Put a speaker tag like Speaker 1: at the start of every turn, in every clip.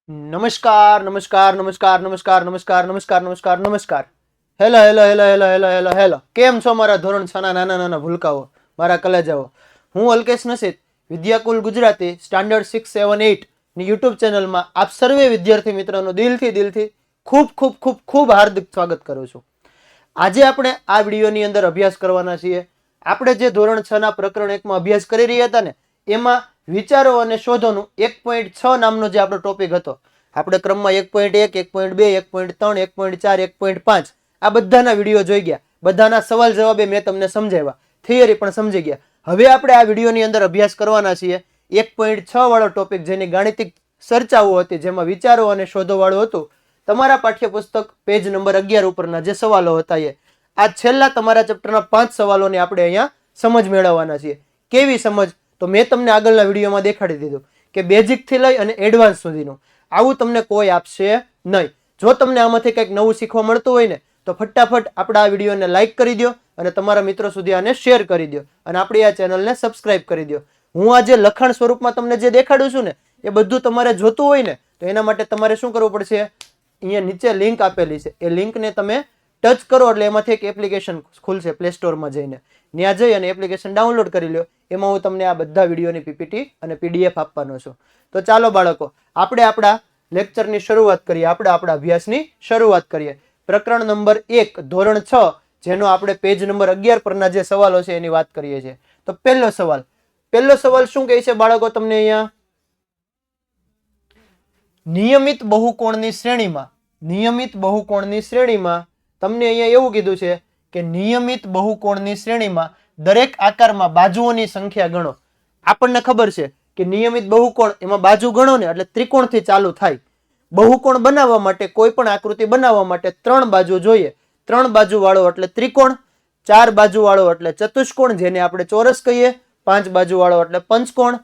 Speaker 1: નમસ્કાર નમસ્કાર નમસ્કાર નમસ્કાર નમસ્કાર નમસ્કાર નમસ્કાર નમસ્કાર hello hello hello hello hello hello hello કેમ છો મારા ધોરણ 6 ના નાના નાના ભૂલકાઓ, મારા કલેજાઓ? હું અલ્કેશ નસીદ, વિદ્યાકુલ ગુજરાતી સ્ટાન્ડર્ડ 6, 7, 8 ની યુટ્યુબ ચેનલમાં આપ સર્વે વિદ્યાર્થી મિત્રોનું દિલથી ખૂબ ખૂબ ખૂબ ખૂબ હાર્દિક સ્વાગત કરું છું. આજે આપણે આ વિડીયોની અંદર અભ્યાસ કરવાના છીએ. આપણે જે ધોરણ 6 ના પ્રકરણ 1 માં અભ્યાસ કરી રહ્યા હતા ને, એમાં વિચારો અને શોધોનું 1.6 નામનો જે આપણો ટોપિક હતો. આપણે ક્રમમાં 1.1, 1.2, 1.3, 1.4, 1.5 આ બધાના વિડીયો જોઈ ગયા. બધાના સવાલ જવાબે મેં તમને સમજાવ્યા, થિયરી પણ સમજી ગયા. હવે આપણે આ વિડીયોની અંદર અભ્યાસ કરવાના છીએ 1.6 વાળો ટોપિક, જેની ગાણિતિક ચર્ચાઓ હતી, જેમાં વિચારો અને શોધો વાળું હતું. તમારા પાઠ્યપુસ્તક પેજ નંબર 11 ઉપરના જે સવાલો હતા એ આ છેલ્લા તમારા ચેપ્ટરના 5 સવાલોને આપણે અહીંયા સમજ મેળવવાના છીએ. કેવી સમજ? તો મેં તમને આગળના વિડીયોમાં દેખાડી દીધું કે બેઝિક થી લઈ અને એડવાન્સ સુધીનું આવું તમને કોઈ આપશે નહીં. જો તમને આમાંથી કંઈક નવું શીખવા મળતું હોય ને, તો ફટાફટ આપણા આ વિડીયોને લાઈક કરી દો અને તમારા મિત્રો સુધી આને શેર કરી દો અને આપણી આ ચેનલને સબસ્ક્રાઇબ કરી દો. હું આ જે લખાણ સ્વરૂપમાં તમને જે દેખાડું છું ને, એ બધું તમારે જોતું હોય ને, તો એના માટે તમારે શું કરવું પડશે? અહીંયા નીચે લિંક આપેલી છે, એ લિંકને તમે ટચ કરો એટલે એમાંથી એક એપ્લિકેશન ખુલશે પ્લે સ્ટોરમાં જઈને. ત્યાં જઈ અને એપ્લિકેશન ડાઉનલોડ કરી લો. એમાં હું તમને આ બધા વિડીયોની પીપીટી અને પીડીએફ આપવાનો છું. તો ચાલો બાળકો, આપણે આપણા લેક્ચરની શરૂઆત કરીએ. આપણે આપણા અભ્યાસની શરૂઆત કરીએ. પ્રકરણ નંબર 1 ધોરણ 6, જેનો આપણે પેજ નંબર 11 પરના જે સવાલો છે એની વાત કરીએ છીએ. તો પહેલો સવાલ શું કહે છે બાળકો? તમને અહીંયા નિયમિત બહુકોણની શ્રેણીમાં તમને અહીંયા એવું કીધું છે કે નિયમિત બહુકોણની શ્રેણીમાં દરેક આકારમાં બાજુઓની સંખ્યા ગણો. આપણને ખબર છે કે નિયમિત બહુકોણ એમાં બાજુ ગણો ને એટલે ત્રિકોણથી ચાલુ થાય. બહુકોણ બનાવવા માટે, કોઈ પણ આકૃતિ બનાવવા માટે 3 બાજુ જોઈએ. 3 બાજુ વાળો એટલે ત્રિકોણ, 4 બાજુ વાળો એટલે ચતુષ્કોણ, જેને આપણે ચોરસ કહીએ, 5 બાજુ વાળો એટલે પંચકોણ,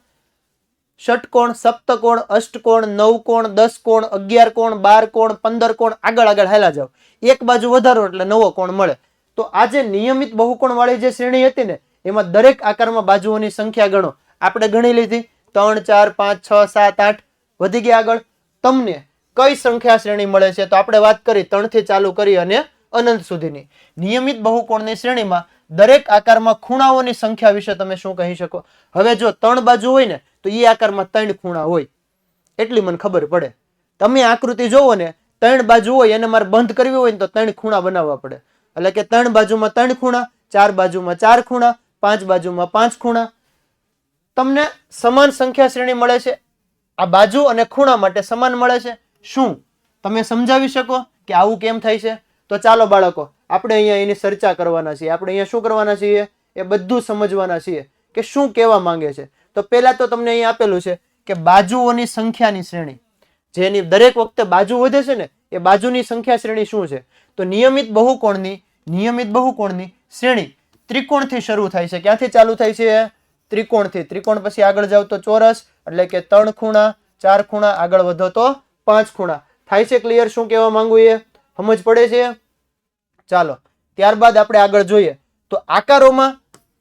Speaker 1: ષટકોણ, સપ્તકોણ, અષ્ટકોણ, નવકોણ, 10 કોણ, 11 કોણ, 12 કોણ, 15 કોણ, આગળ હાલા જાવ. એક બાજુ વધારો એટલે નવો કોણ મળે. તો આ જે નિયમિત બહુકોણ વાળી જે શ્રેણી હતી ને, એમાં દરેક આકારમાં બાજુઓની સંખ્યા ગણો. આપણે ગણી લીધી 3, 4, 5, 6, 7, 8 વધી ગયા. આગળ તમને કઈ સંખ્યા શ્રેણી મળે છે? તો આપણે વાત કરી 3 થી ચાલુ કરી અને અનંત સુધીની. નિયમિત બહુકોણની શ્રેણીમાં દરેક આકારમાં ખૂણાઓની સંખ્યા વિશે તમે શું કહી શકો? હવે જો 3 બાજુ હોય ને, તો એ આકારમાં 3 ખૂણા હોય, એટલી મને ખબર પડે. તમે આકૃતિ જોવો ને, 3 બાજુ હોય, એને મારે બંધ કરવી હોય ને તો 3 ખૂણા બનાવવા પડે. એટલે કે 3 બાજુમાં 3 ખૂણા, 4 બાજુમાં 4 ખૂણા, 5 બાજુમાં 5 ખૂણા. તમને સમાન સંખ્યા શ્રેણી મળે છે. આ બાજુ અને ખૂણા માટે સમાન મળે છે. શું તમે સમજાવી શકો કે આવું કેમ થાય છે? તો ચાલો બાળકો, આપણે અહીંયા એની ચર્ચા કરવાના છીએ. આપણે અહીંયા શું કરવાના છીએ? એ બધું સમજવાના છીએ કે શું કહેવા માંગે છે. તો પહેલા તો તમને અહીંયા આપેલું છે કે બાજુઓની સંખ્યાની શ્રેણી, જેની દરેક વખતે બાજુ વધે છે ને, એ બાજુની સંખ્યા શ્રેણી શું છે? તો નિયમિત બહુકોણની શ્રેણી ત્રિકોણથી શરૂ થાય છે. ક્યાંથી ચાલુ થાય છે? ત્રિકોણથી. ત્રિકોણ પછી આગળ જાવ તો ચોરસ, એટલે કે 3 ખૂણા, 4 ખૂણા, આગળ વધો તો 5 ખૂણા. થાય છે ક્લિયર શું કહેવા માંગુ? એ સમજ પડે છે? ચાલો, ત્યારબાદ આપણે આગળ જોઈએ તો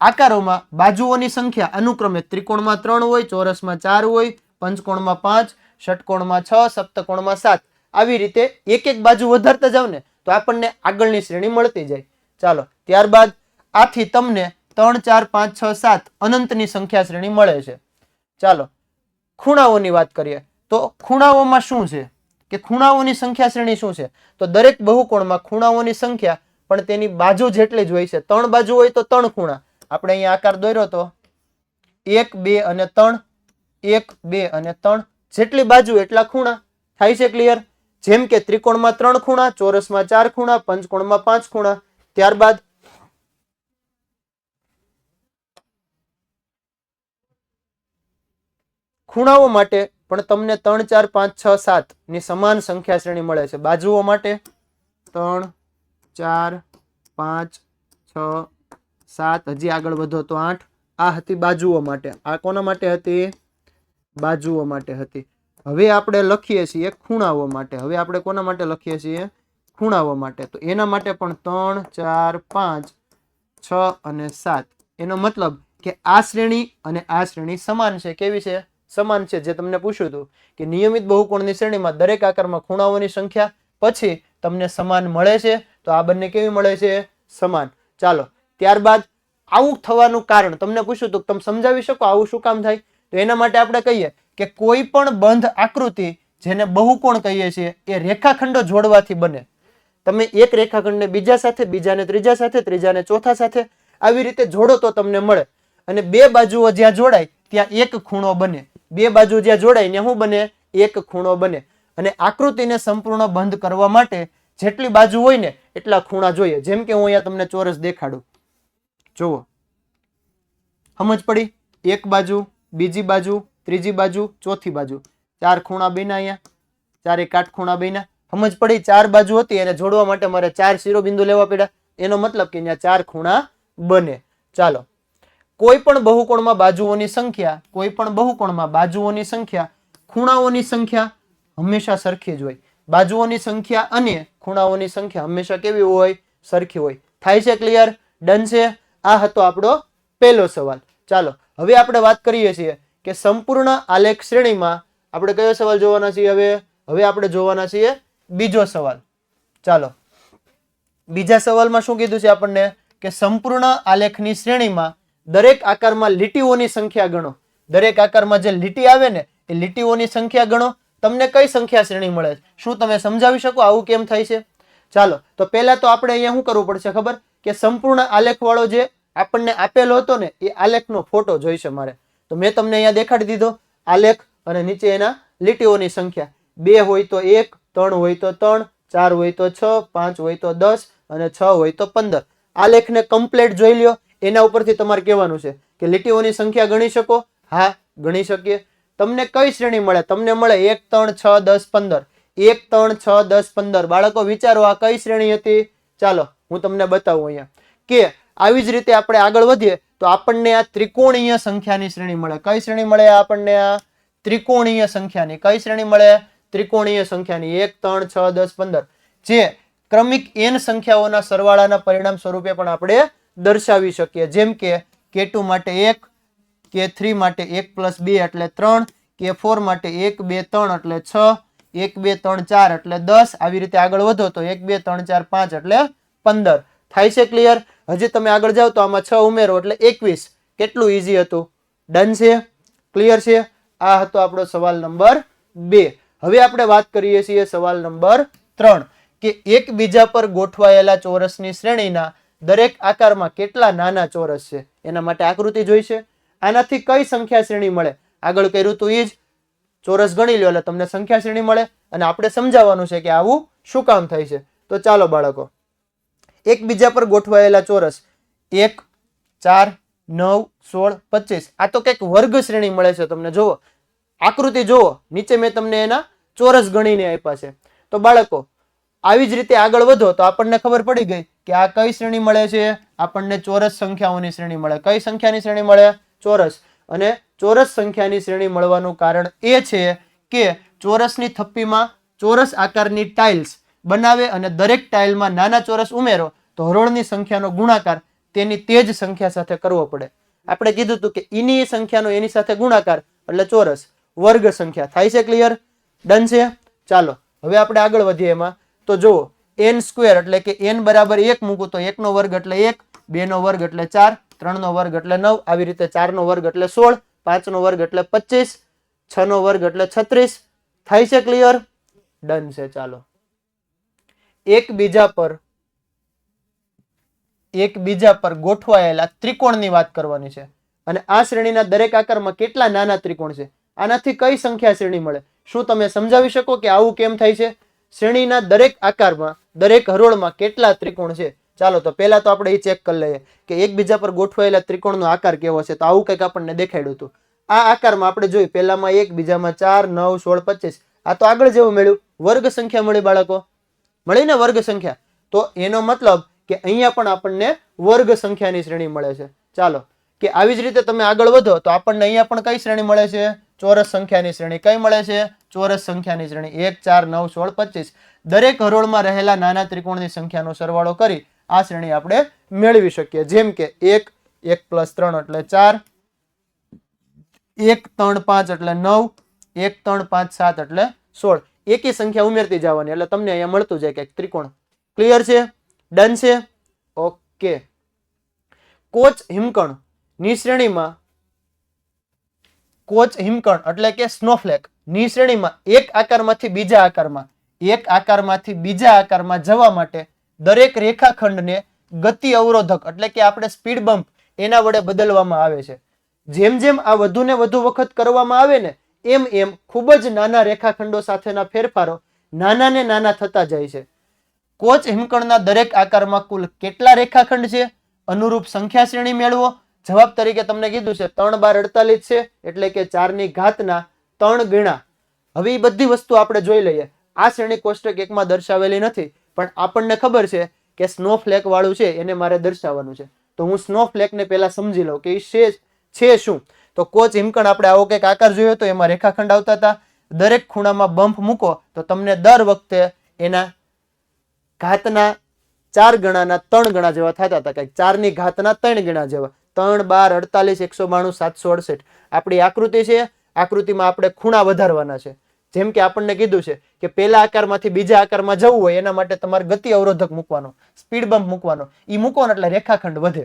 Speaker 1: આકારોમાં બાજુઓની સંખ્યા અનુક્રમે ત્રિકોણમાં 3 હોય, ચોરસમાં 4 હોય, પંચકોણમાં 5, ષટકોણમાં 6, સપ્તકોણમાં 7. આવી રીતે એક એક બાજુ વધારતા જાવ ને, તો આપણને આગળની શ્રેણી મળતી જાય. ચાલો, ત્યારબાદ આથી તમને 3, 4, 5, 6, 7 અનંતની સંખ્યા શ્રેણી મળે છે. ચાલો, ખૂણાઓની વાત કરીએ તો ખૂણાઓમાં શું છે કે ખૂણાઓની સંખ્યા શ્રેણી શું છે? તો દરેક બહુકોણમાં ખૂણાઓની સંખ્યા પણ તેની બાજુ જેટલી જ હોય છે. 3 બાજુ હોય તો 3 ખૂણા. આપણે અહીંયા આકાર દોર્યો તો 1, 2 અને 3, 1, 2 અને 3, જેટલી બાજુ એટલા ખૂણા. થાય છે ક્લિયર? જેમ કે ત્રિકોણમાં 3 ખૂણા, ચોરસમાં 4 ખૂણા, પંચકોણમાં 5 ખૂણા. ત્યારબાદ ખૂણાઓ માટે પણ તમને 3, 4, 5, 6, 7 ની સમાન સંખ્યા શ્રેણી મળે છે. બાજુઓ માટે 3, 4, 5, 6, 7, હજી આગળ વધો તો 8. આ હતી બાજુઓ માટે. આ કોના માટે હતી? બાજુઓ માટે હતી. હવે આપણે લખીએ છીએ ખૂણાઓ માટે. હવે આપણે કોના માટે લખીએ છીએ? ખૂણાઓ માટે. તો એના માટે પણ 3, 4, 5, 6 અને 7. એનો મતલબ કે આ શ્રેણી અને આ શ્રેણી સમાન છે. કેવી છે? સમાન છે, જે તમને પૂછ્યું હતું કે નિયમિત બહુકોણની શ્રેણીમાં દરેક આકારમાં ખૂણાઓની સંખ્યા પછી તમને સમાન મળે છે. તો આ બંને કેવી મળે છે? સમાન. ચાલો, ત્યારબાદ આવું થવાનું કારણ તમને પૂછ્યું હતું, તમે સમજાવી શકો આવું શું કામ થાય? તો એના માટે આપણે કહીએ કે કોઈ પણ બંધ આકૃતિ જેને બહુકોણ કહીએ છીએ એ રેખાખંડો જોડવાથી બને. તમે એક રેખાખંડને બીજા સાથે, બીજાને ત્રીજા સાથે, ત્રીજાને ચોથા સાથે આવી રીતે જોડો તો તમને મળે. અને બે બાજુઓ જ્યાં જોડાય ત્યાં એક ખૂણો બને. બે બાજુ જ્યાં જોડાય ત્યાં શું બને? એક ખૂણો બને. અને આકૃતિને સંપૂર્ણ બંધ કરવા માટે જેટલી બાજુ હોય ને એટલા ખૂણા જોઈએ. જેમ કે હું અહીંયા તમને ચોરસ દેખાડું, જુઓ, સમજ પડી? એક બાજુ, બીજી બાજુ, ત્રીજી બાજુ, ચોથી બાજુ, 4 ખૂણા બન્યા. અહીંયા 4 કાટખૂણા બન્યા. સમજ પડી? 4 બાજુ હતી એને જોડવા માટે મારે 4 શિરોબિંદુ લેવા પડ્યા. એનો મતલબ કે અહીંયા 4 ખૂણા બને. ચાલો, કોઈ પણ બહુકોણમાં બાજુઓની સંખ્યા, કોઈ પણ બહુકોણમાં બાજુઓની સંખ્યા ખૂણાઓની સંખ્યા હંમેશા સરખી જ હોય. બાજુઓની સંખ્યા અને ખૂણાઓની સંખ્યા હંમેશા કેવી હોય? સરખી હોય. થાય છે ક્લિયર? ડન છે? આ હતો આપણો પહેલો સવાલ. ચાલો, હવે આપણે વાત કરીએ છીએ કે સંપૂર્ણ આલેખ શ્રેણીમાં આપણે કયો સવાલ જોવાના છીએ? હવે આપણે જોવાના છીએ બીજો સવાલ. ચાલો, બીજા સવાલમાં શું કીધું છે આપણને? કે સંપૂર્ણ આલેખની શ્રેણીમાં દરેક આકારમાં લીટીઓની સંખ્યા ગણો. દરેક આકારમાં જે લીટી આવે ને એ લીટીઓની સંખ્યા ગણો. તમને કઈ સંખ્યા શ્રેણી મળે? શું તમે સમજાવી શકો આવું કેમ થાય છે? ચાલો, તો પહેલા તો આપણે અહીંયા શું કરવું પડશે ખબર? કે સંપૂર્ણ આલેખ વાળો જે આપણને આપેલો હતો ને એ આલેખનો ફોટો જોઈશે મારે. તો મેં તમને અહીંયા દેખાડી દીધો આલેખ અને નીચે એના લીટીઓની સંખ્યા. 2 હોય તો 1, 3 હોય તો 3, 4 હોય તો 6, 5 હોય તો 10 અને 6 હોય તો 15. આલેખને કમ્પ્લીટ જોઈ લ્યો. એના ઉપરથી તમારે કહેવાનું છે કે લીટીઓની સંખ્યા ગણી શકો? હા, ગણી શકીએ. તમને કઈ શ્રેણી મળે? તમને મળે 1, 3, 6, 10, 15. 1, 3, 6, 10, 15. બાળકો વિચારો આ કઈ શ્રેણી હતી? ચાલો, હું તમને બતાવું અહીંયા કે આવી જ રીતે આપણે આગળ વધીએ તો આપણને આ ત્રિકોણીય સંખ્યાની શ્રેણી મળે. કઈ શ્રેણી મળે આપણને? આ ત્રિકોણીય સંખ્યાની. કઈ શ્રેણી મળે? ત્રિકોણીય સંખ્યાની. 1, 3, 6, 10, 15 જે ક્રમિક n સંખ્યાઓના સરવાળાના પરિણામ સ્વરૂપે પણ આપણે દર્શાવી શકીએ. જેમ કે K2 માટે 1, K3 માટે 1 + 2 એટલે 3, K4 માટે 1, 2, 3 એટલે 6, 1, 2, 3, 4 એટલે 10. આવી રીતે આગળ વધો તો 1, 2, 3, 4, 5 એટલે 15. થાય છે ક્લિયર? હજી તમે આગળ જાઓ તો આમાં 6 ઉમેરો એટલે 21. કેટલું ઈઝી હતું? ડન છે? ક્લિયર છે? આ હતો આપણો સવાલ નંબર 2. હવે આપણે વાત કરીએ છીએ સવાલ નંબર 3 કે એકબીજા પર ગોઠવાયેલા ચોરસની શ્રેણીના દરેક આકારમાં કેટલા નાના ચોરસ છે? એના માટે આકૃતિ જોઈશે. આનાથી કઈ સંખ્યા શ્રેણી મળે? આગળ કર્યું તું એ જ ચોરસ ગણી લો એટલે તમને સંખ્યા શ્રેણી મળે. અને આપણે સમજાવવાનું છે કે આવું શું કામ થાય છે. તો ચાલો બાળકો, એકબીજા પર ગોઠવાયેલા ચોરસ 1, 4, 9, 16, 25 આ તો કંઈક વર્ગ શ્રેણી મળે છે તમને. જુઓ આકૃતિ જુઓ, નીચે મેં તમને એના ચોરસ ગણીને આપ્યા છે. તો બાળકો આવી જ રીતે આગળ વધો તો આપણને ખબર પડી ગઈ કે આ કઈ શ્રેણી મળે છે? આપણને ચોરસ સંખ્યાઓની શ્રેણી મળે. કઈ સંખ્યાની શ્રેણી મળે? ચોરસ. અને ચોરસ સંખ્યાની શ્રેણી મળવાનું કારણ એ છે કે ચોરસની થપ્પીમાં ચોરસ આકારની ટાઇલ્સ બનાવે અને દરેક ટાઇલમાં નાના ચોરસ ઉમેરો તો હરોળની સંખ્યાનો ગુણાકાર તેની તે જ સંખ્યા સાથે કરવો પડે. આપણે કીધું હતું કે એની સંખ્યાનો એની સાથે ગુણાકાર એટલે ચોરસ. વર્ગ સંખ્યા. થાય છે ક્લિયર? ડન છે? ચાલો, હવે આપણે આગળ વધીએ એમાં. તો જુઓ n² એટલે કે n બરાબર 1 મૂકું તો 1 નો વર્ગ એટલે 1, 2 નો વર્ગ એટલે 4, 3 નો વર્ગ એટલે 9, આવી રીતે 4 નો વર્ગ એટલે 16, 5 નો વર્ગ એટલે 25, 6 નો વર્ગ એટલે 36. થાય છે ક્લિયર? ડન છે. ચાલો, એકબીજા પર ગોઠવાયેલા ત્રિકોણની વાત કરવાની છે. અને આ શ્રેણીના દરેક આકારમાં કેટલા નાના ત્રિકોણ છે? આનાથી કઈ સંખ્યા શ્રેણી મળે? શું તમે સમજાવી શકો કે આવું કેમ થાય છે? શ્રેણીના દરેક આકારમાં, દરેક હરોળમાં કેટલા ત્રિકોણ છે? ચાલો, તો પહેલા તો આપણે એ ચેક કરી લઈએ કે એકબીજા પર ગોઠવાયેલા ત્રિકોણનો આકાર કેવો છે. તો આવું કંઈક આપણને દેખાડ્યું હતું. આ આકારમાં આપણે જોયું, પહેલામાં 1, બીજામાં 4, 9, 16, 25. આ તો આગળ જેવું મળ્યું, વર્ગ સંખ્યા મળી બાળકો. મળી ને વર્ગ સંખ્યા? તો એનો મતલબ કે અહીંયા પણ આપણને વર્ગ સંખ્યાની શ્રેણી મળે છે. ચાલો, કે આવી જ રીતે તમે આગળ વધો તો આપણને અહીંયા પણ કઈ શ્રેણી મળે છે? ચોરસ સંખ્યાની શ્રેણી. કઈ મળે છે? ચોરસ સંખ્યાની શ્રેણી. 1, 4, 9, 16, 25. દરેક હરોળમાં રહેલા નાના ત્રિકોણની સંખ્યાનો સરવાળો કરી આ શ્રેણી આપણે મેળવી શકીએ. જેમ કે 1, 1 + 3 એટલે 4, 1 3 5 એટલે 9, 1 3 5 7 એટલે 16. એકી સંખ્યા ઉમેરતી જવાની એટલે તમને અહીંયા મળતું જાય કે ત્રિકોણ. ક્લિયર છે? ડન છે? ઓકે. કોચ હિમકણ ની શ્રેણીમાં કોચ હિમકણ એટલે કે સ્નોફ્લેક ની શ્રેણીમાં એક આકારમાંથી બીજા આકારમાં જવા માટે દરેક રેખાખંડને ગતિ અવરોધક એટલે કે આપણે સ્પીડ બમ્પ એના વડે બદલવામાં આવે છે. જેમ જેમ આ વધુ ને વધુ વખત કરવામાં આવે ને એમ એમ ખૂબ જ નાના રેખાખંડો સાથેના ફેરફારો નાના ને નાના થતા જાય છે. કોચ હિમકણના દરેક આકારમાં કુલ કેટલા રેખાખંડ છે? અનુરૂપ સંખ્યા શ્રેણી મેળવો. જવાબ તરીકે તમને કીધું છે 3 બાર 48 છે એટલે કે 4 ની ઘાતના 3 ગણા. હવે એ બધી વસ્તુ આપણે જોઈ લઈએ. આ શ્રેણી કોષ્ટક 1 માં દર્શાવેલી નથી પણ આપણને ખબર છે કે સ્નોફ્લેક વાળું છે એને મારે દર્શાવવાનું છે. તો હું સ્નોફ્લેક ને પહેલા સમજી લઉં કે એ છે શું. તો કોચ હિમકણ આપણે આવો કંઈક આકાર જોયો તો એમાં રેખાખંડ આવતા હતા. દરેક ખૂણામાં બમ્પ મૂકો તો તમને દર વખતે એના ઘાતના 4 ગણાના 3 ગણા જેવા થતા હતા. કંઈક 4 ની ઘાતના 3 ગણા જેવા. 3 12 48 192 768 આપણી આકૃતિ છે. આકૃતિમાં આપણે ખૂણા વધારવાના છે. જેમ કે આપણને કીધું છે કે પહેલા આકારમાંથી બીજા આકારમાં જવું હોય એના માટે તમારે ગતિ અવરોધક મૂકવાનો, સ્પીડ બમ્પ મૂકવાનો. એ મૂકો ને એટલે રેખાખંડ વધે.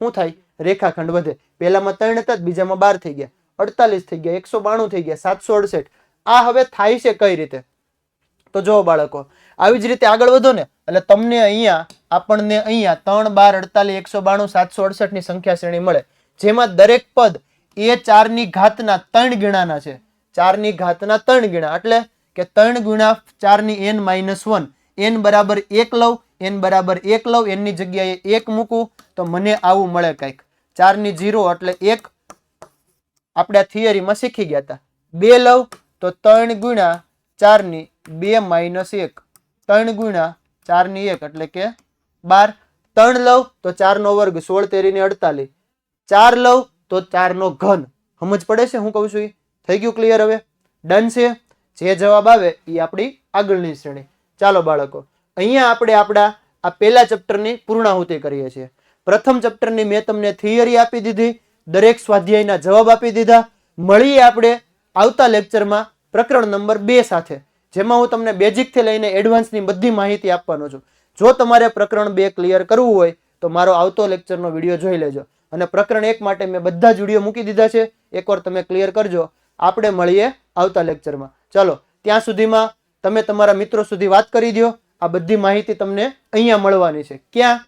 Speaker 1: શું થાય? રેખાખંડ વધે. પહેલામાં 3 હતા બીજામાં 12 થઈ ગયા, 48 થઈ ગયા, 192 થઈ ગયા, 768. આ હવે થાય છે કઈ રીતે? તો જો બાળકો, આવી જ રીતે આગળ વધો ને એટલે તમને આપણને અહીંયા 3 12 48 192 768 ની સંખ્યા શ્રેણી મળે. જેમાં દરેક પદ એ 4 ની ઘાતના 3 ગણાના છે. 4 ની ઘાતના 3 ગણા એટલે કે 3 ગુણ્યા 4 ની n-1. n બરાબર 1 લઉં, n બરાબર 1 લઉં, n ની જગ્યાએ 1 મૂકું તો મને આવું મળે કંઈક. 4 ની 0 એટલે 1 આપણે આ થિયરીમાં શીખી ગયા હતા. 2 લઉં તો 3 ગુણ્યા 4 ની 2 માઇનસ 1. 3 ગુણ્યા 4 ની 1 એટલે કે 12. 3 લઉં તો 4 નો વર્ગ 16 તેરી ને 48. 4 લઉં તો 4 નો ઘન. સમજ પડે છે હું કહું છું? થઈ ગયું ક્લિયર? હવે ડન છે. જે જવાબ આવે એ આપણી આગળની શ્રેણી. ચાલો બાળકો, અહીંયા આપણે આપણા આ પહેલા ચેપ્ટરની પૂર્ણાહુતિ કરીએ છીએ. પ્રથમ ચેપ્ટરની મેં તમને થિયરી આપી દીધી, દરેક સ્વાધ્યાયના જવાબ આપી દીધા. મળીએ આપણે આવતા લેક્ચરમાં પ્રકરણ નંબર 2 સાથે, જેમાં હું તમને બેઝિક થી લઈને એડવાન્સની બધી માહિતી આપવાનો છું. જો તમારે પ્રકરણ 2 ક્લિયર કરવું હોય તો મારો આવતો લેક્ચરનો વિડીયો જોઈ લેજો. અને પ્રકરણ 1 માટે મેં બધા જ વિડીયો મૂકી દીધા છે. એકવાર તમે ક્લિયર કરજો. આપણે મળીએ આવતા લેક્ચરમાં. ચલો, ત્યાં સુધીમાં તમે તમારા મિત્રો સુધી વાત કરી દો. આ બધી માહિતી તમને અહીંયા મળવાની છે. ક્યાં?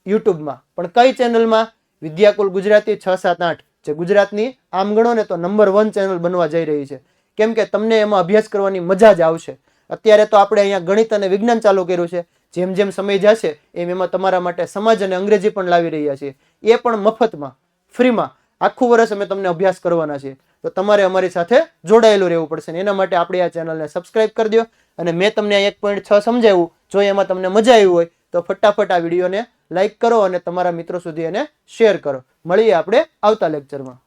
Speaker 1: યુટ્યુબમાં. પણ કઈ ચેનલમાં? વિદ્યાકુલ ગુજરાતી 678, જે ગુજરાતની આમ ગણો ને તો નંબર 1 ચેનલ બનવા જઈ રહી છે. કેમ કે તમને એમાં અભ્યાસ કરવાની મજા જ આવશે. અત્યારે તો આપણે અહીંયા ગણિત અને વિજ્ઞાન ચાલુ કર્યું છે. જેમ જેમ સમય જશે એમ એમાં તમારા માટે સમાજ અને અંગ્રેજી પણ લાવી રહ્યા છીએ. એ પણ મફતમાં, ફ્રીમાં. આખું વર્ષ અમે તમને અભ્યાસ કરવાના છીએ. તો તમારે અમારી સાથે જોડાયેલું રહેવું પડશે. એના માટે આપણી આ ચેનલને સબસ્ક્રાઇબ કરી દો. અને મેં તમને 1.6 સમજાવ્યું, જો એમાં તમને મજા આવી હોય તો ફટાફટ આ વિડીયોને લાઈક કરો અને તમારા મિત્રો સુધી એને શેર કરો. મળીએ આપણે આવતા લેક્ચરમાં.